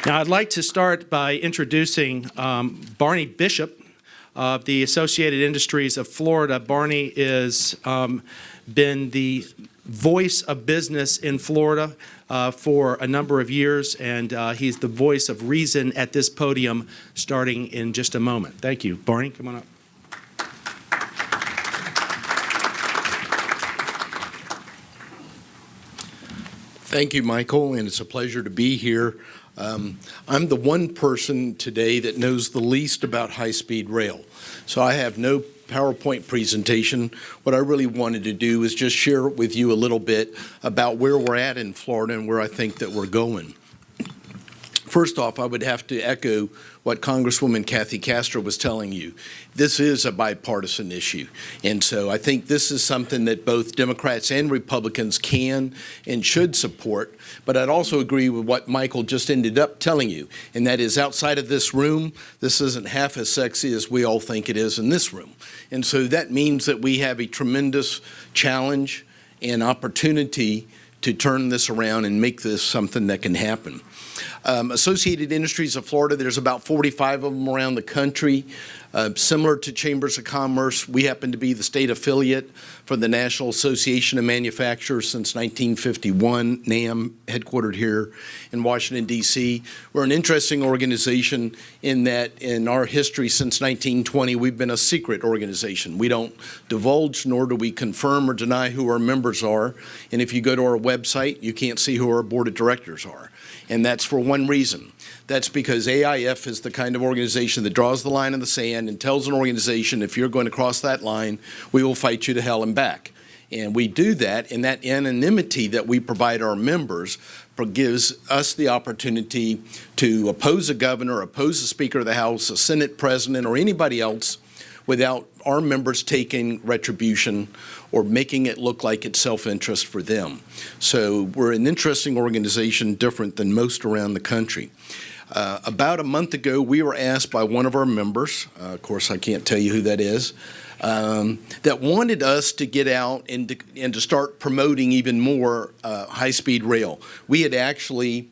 Now, I'd like to start by introducing Barney Bishop of the Associated Industries of Florida. Barney has been the voice of business in Florida for a number of years, and he's the voice of reason at this podium starting in just a moment. Thank you. Barney, come on up. Thank you, Michael, and it's a pleasure to be here. I'm the one person today that knows the least about high-speed rail, so I have no PowerPoint presentation. What I really wanted to do is just share with you a little bit about where we're at in Florida and where I think that we're going. First off, I would have to echo what Congresswoman Kathy Castro was telling you. This is a bipartisan issue, and so I think this is something that both Democrats and Republicans can and should support. But I'd also agree with what Michael just ended up telling you, and that is outside of this room, this isn't half as sexy as we all think it is in this room. And so that means that we have a tremendous challenge and opportunity to turn this around and make this something that can happen. Associated Industries of Florida, there's about 45 of them around the country. Similar to Chambers of Commerce, we happen to be the state affiliate for the National Association of Manufacturers since 1951, NAM, headquartered here in Washington, D.C. We're an interesting organization in that in our history since 1920, we've been a secret organization. We don't divulge, nor do we confirm or deny who our members are. And if you go to our website, you can't see who our board of directors are. And that's for one reason. That's because AIF is the kind of organization that draws the line in the sand and tells an organization, if you're going to cross that line, we will fight you to hell and back. And we do that, and that anonymity that we provide our members gives us the opportunity to oppose a governor, oppose a Speaker of the House, a Senate president, or anybody else without our members taking retribution or making it look like it's self-interest for them. So we're an interesting organization, different than most around the country. About a month ago, we were asked by one of our members, of course I can't tell you who that is, that wanted us to get out and to start promoting even more high-speed rail. We had actually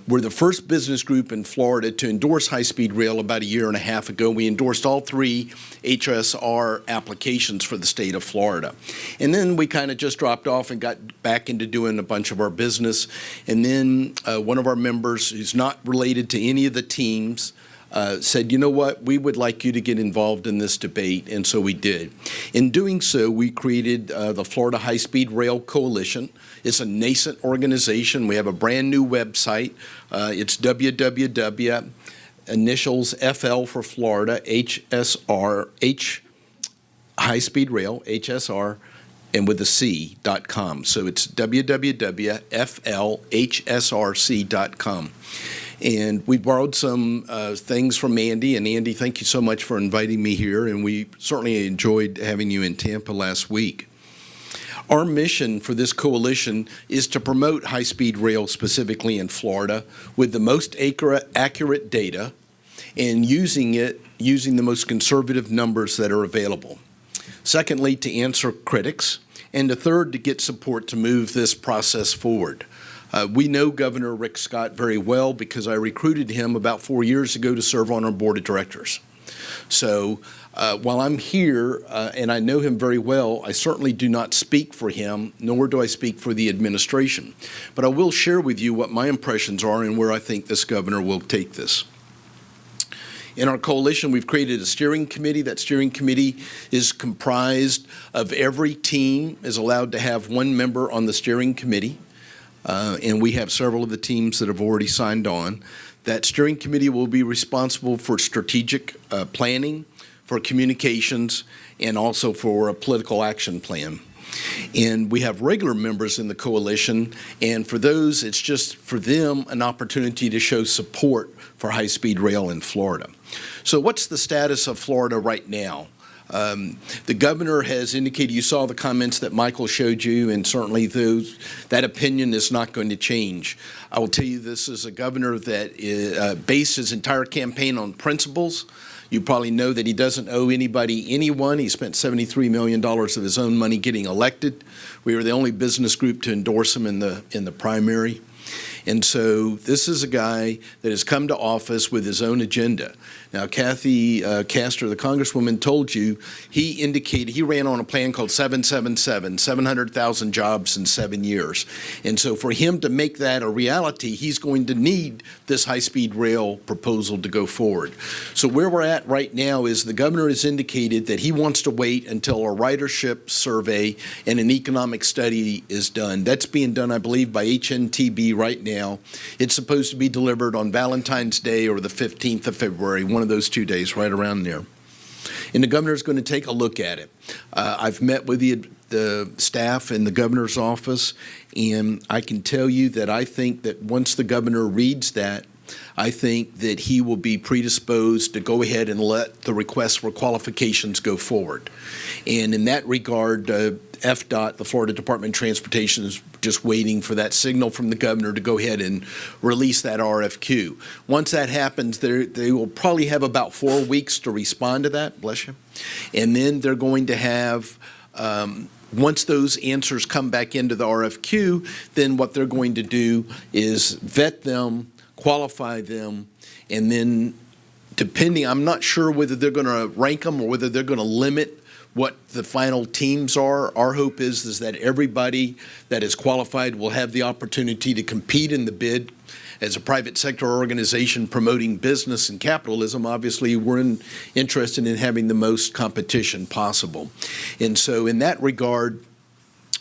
we're the first business group in Florida to endorse high-speed rail about a year and a half ago. We endorsed all 3 HSR applications for the state of Florida. And then we kind of just dropped off and got back into doing a bunch of our business. And then one of our members, who's not related to any of the teams, said, you know what, we would like you to get involved in this debate, and so we did. In doing so, we created the Florida High-Speed Rail Coalition. It's a nascent organization. We have a brand new website. It's www, initials FL for Florida, HSR, High-Speed Rail, HSR, and with a C.com. So it's www.flhsrc.com. And we borrowed some things from Andy. And Andy, thank you so much for inviting me here. And we certainly enjoyed having you in Tampa last week. Our mission for this coalition is to promote high-speed rail specifically in Florida with the most accurate data and using the most conservative numbers that are available. Secondly, to answer critics. And the third, to get support to move this process forward. We know Governor Rick Scott very well because I recruited him about 4 years ago to serve on our board of directors. So while I'm here and I know him very well, I certainly do not speak for him, nor do I speak for the administration. But I will share with you what my impressions are and where I think this governor will take this. In our coalition, we've created a steering committee. That steering committee is comprised of every team is allowed to have one member on the steering committee. And we have several of the teams that have already signed on. That steering committee will be responsible for strategic planning, for communications, and also for a political action plan. And we have regular members in the coalition, and for those, it's just for them an opportunity to show support for high-speed rail in Florida. So what's the status of Florida right now? The governor has indicated, you saw the comments that Michael showed you, and certainly that opinion is not going to change. I will tell you this is a governor that based his entire campaign on principles. You probably know that he doesn't owe anyone. He spent $73 million of his own money getting elected. We were the only business group to endorse him in the primary. And so this is a guy that has come to office with his own agenda. Now, Kathy Castor, the Congresswoman, told you he indicated he ran on a plan called 777, 700,000 jobs in 7 years. And so for him to make that a reality, he's going to need this high-speed rail proposal to go forward. So where we're at right now is the governor has indicated that he wants to wait until a ridership survey and an economic study is done. That's being done, I believe, by HNTB right now. It's supposed to be delivered on Valentine's Day or the 15th of February, one of those 2 days, right around there. And the governor's going to take a look at it. I've met with the staff in the governor's office, and I can tell you that I think that once the governor reads that, I think that he will be predisposed to go ahead and let the request for qualifications go forward. And in that regard, FDOT, the Florida Department of Transportation, is just waiting for that signal from the governor to go ahead and release that RFQ. Once that happens, they will probably have about 4 weeks to respond to that, bless you. And then they're going to have, once those answers come back into the RFQ, then what they're going to do is vet them, qualify them, and then depending, I'm not sure whether they're going to rank them or whether they're going to limit what the final teams are. Our hope is that everybody that is qualified will have the opportunity to compete in the bid. As a private sector organization promoting business and capitalism, obviously we're interested in having the most competition possible. And so in that regard,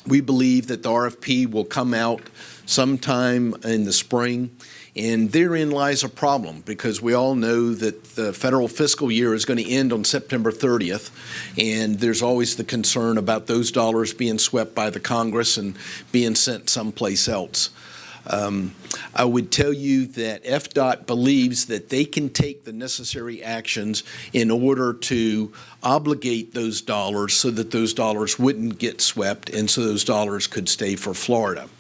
we believe that the RFP will come out sometime in the spring. And therein lies a problem, because we all know that the federal fiscal year is going to end on September 30th, and there's always the concern about those dollars being swept by the Congress and being sent someplace else. I would tell you that FDOT believes that they can take the necessary actions in order to obligate those dollars so that those dollars wouldn't get swept and so those dollars could stay for Florida.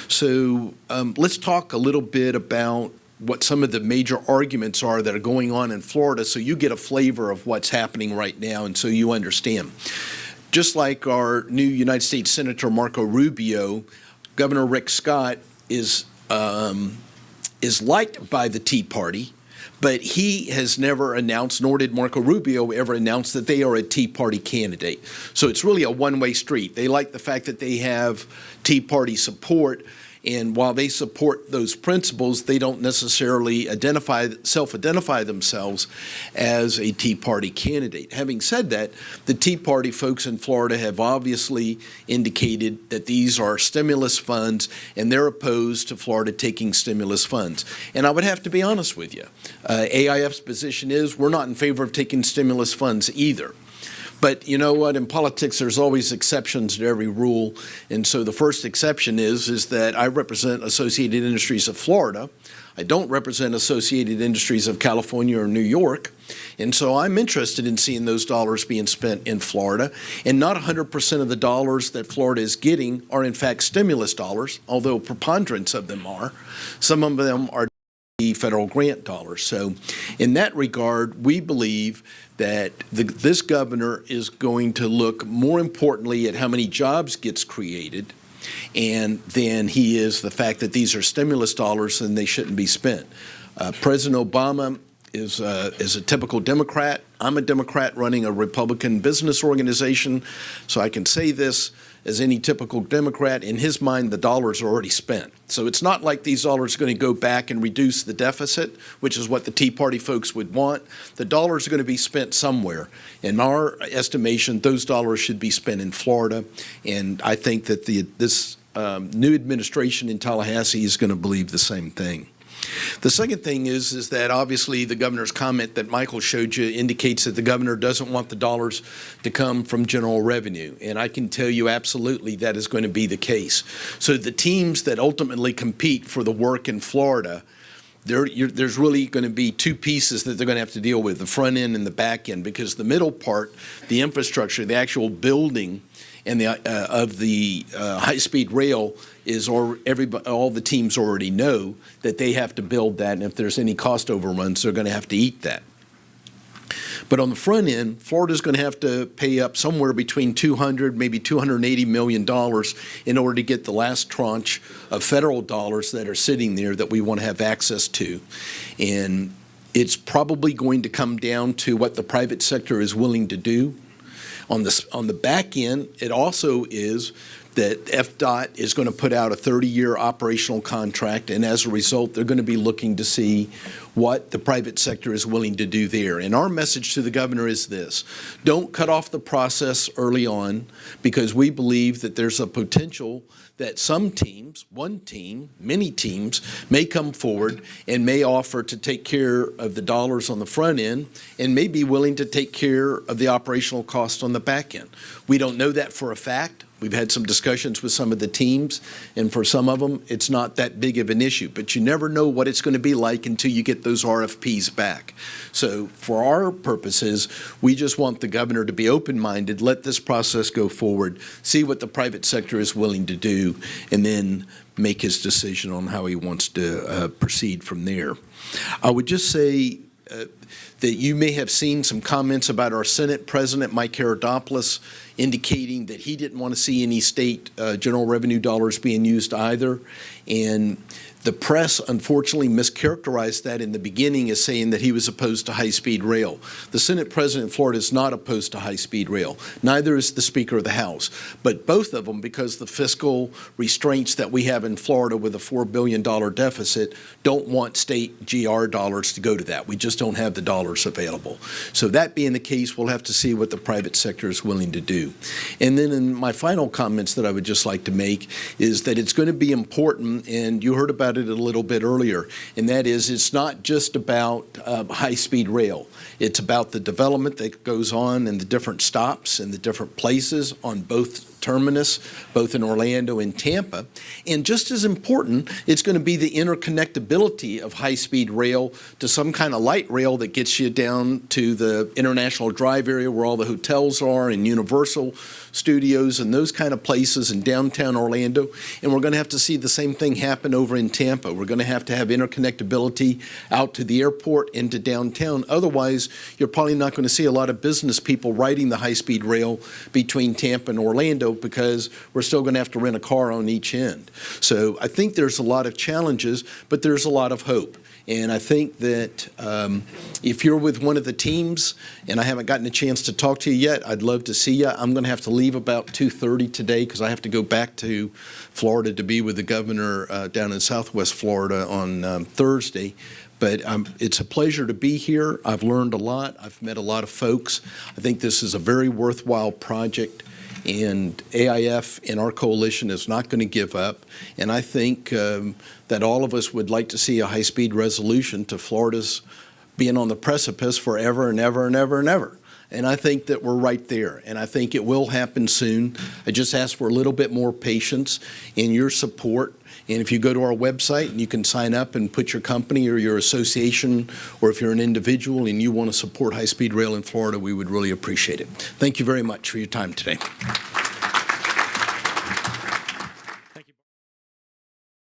So let's talk a little bit about what some of the major arguments are that are going on in Florida so you get a flavor of what's happening right now and so you understand. Just like our new United States Senator Marco Rubio, Governor Rick Scott is liked by the Tea Party, but he has never announced, nor did Marco Rubio ever announce, that they are a Tea Party candidate. So it's really a one-way street. They like the fact that they have Tea Party support, and while they support those principles, they don't necessarily self-identify themselves as a Tea Party candidate. Having said that, the Tea Party folks in Florida have obviously indicated that these are stimulus funds, and they're opposed to Florida taking stimulus funds. And I would have to be honest with you. AIF's position is we're not in favor of taking stimulus funds either. But you know what? In politics, there's always exceptions to every rule. And so the first exception is that I represent Associated Industries of Florida. I don't represent Associated Industries of California or New York. And so I'm interested in seeing those dollars being spent in Florida. And not 100% of the dollars that Florida is getting are, in fact, stimulus dollars, although a preponderance of them are. Some of them are federal grant dollars. So in that regard, we believe that this governor is going to look more importantly at how many jobs gets created, and then he is the fact that these are stimulus dollars and they shouldn't be spent. President Obama is a typical Democrat. I'm a Democrat running a Republican business organization, so I can say this as any typical Democrat. In his mind, the dollars are already spent. So it's not like these dollars are going to go back and reduce the deficit, which is what the Tea Party folks would want. The dollars are going to be spent somewhere. In our estimation, those dollars should be spent in Florida, and I think that this new administration in Tallahassee is going to believe the same thing. The second thing is that obviously the governor's comment that Michael showed you indicates that the governor doesn't want the dollars to come from general revenue. And I can tell you absolutely that is going to be the case. So the teams that ultimately compete for the work in Florida, there's really going to be two pieces that they're going to have to deal with, the front end and the back end, because the middle part, the infrastructure, the actual building and of the high-speed rail is all the teams already know that they have to build that, and if there's any cost overruns, they're going to have to eat that. But on the front end, Florida's going to have to pay up somewhere between $200, maybe $280 million in order to get the last tranche of federal dollars that are sitting there that we want to have access to. And it's probably going to come down to what the private sector is willing to do. On the back end, it also is that FDOT is going to put out a 30-year operational contract, and as a result, they're going to be looking to see what the private sector is willing to do there. And our message to the governor is this: don't cut off the process early on, because we believe that there's a potential that some teams, one team, many teams, may come forward and may offer to take care of the dollars on the front end and may be willing to take care of the operational cost on the back end. We don't know that for a fact. We've had some discussions with some of the teams, and for some of them, it's not that big of an issue. But you never know what it's going to be like until you get those RFPs back. So for our purposes, we just want the governor to be open-minded, let this process go forward, see what the private sector is willing to do, and then make his decision on how he wants to proceed from there. I would just say that you may have seen some comments about our Senate President, Mike Herodopoulos, indicating that he didn't want to see any state general revenue dollars being used either. And the press, unfortunately, mischaracterized that in the beginning as saying that he was opposed to high-speed rail. The Senate President in Florida is not opposed to high-speed rail. Neither is the Speaker of the House. But both of them, because the fiscal restraints that we have in Florida with a $4 billion deficit, don't want state GR dollars to go to that. We just don't have the dollars available. So that being the case, we'll have to see what the private sector is willing to do. And then in my final comments that I would just like to make is that it's going to be important, and you heard about it a little bit earlier, and that is it's not just about high-speed rail. It's about the development that goes on and the different stops and the different places on both terminus, both in Orlando and Tampa. And just as important, it's going to be the interconnectability of high-speed rail to some kind of light rail that gets you down to the International Drive area where all the hotels are and Universal Studios and those kind of places in downtown Orlando. And we're going to have to see the same thing happen over in Tampa. We're going to have interconnectability out to the airport into downtown. Otherwise, you're probably not going to see a lot of business people riding the high-speed rail between Tampa and Orlando, because we're still going to have to rent a car on each end. So I think there's a lot of challenges, but there's a lot of hope. And I think that if you're with one of the teams, and I haven't gotten a chance to talk to you yet, I'd love to see you. I'm going to have to leave about 2:30 today because I have to go back to Florida to be with the governor down in Southwest Florida on Thursday. But it's a pleasure to be here. I've learned a lot. I've met a lot of folks. I think this is a very worthwhile project. And AIF and our coalition is not going to give up. And I think that all of us would like to see a high-speed resolution to Florida's being on the precipice forever and ever and ever and ever. And I think that we're right there. And I think it will happen soon. I just ask for a little bit more patience and your support. And if you go to our website and you can sign up and put your company or your association, or if you're an individual and you want to support high-speed rail in Florida, we would really appreciate it. Thank you very much for your time today.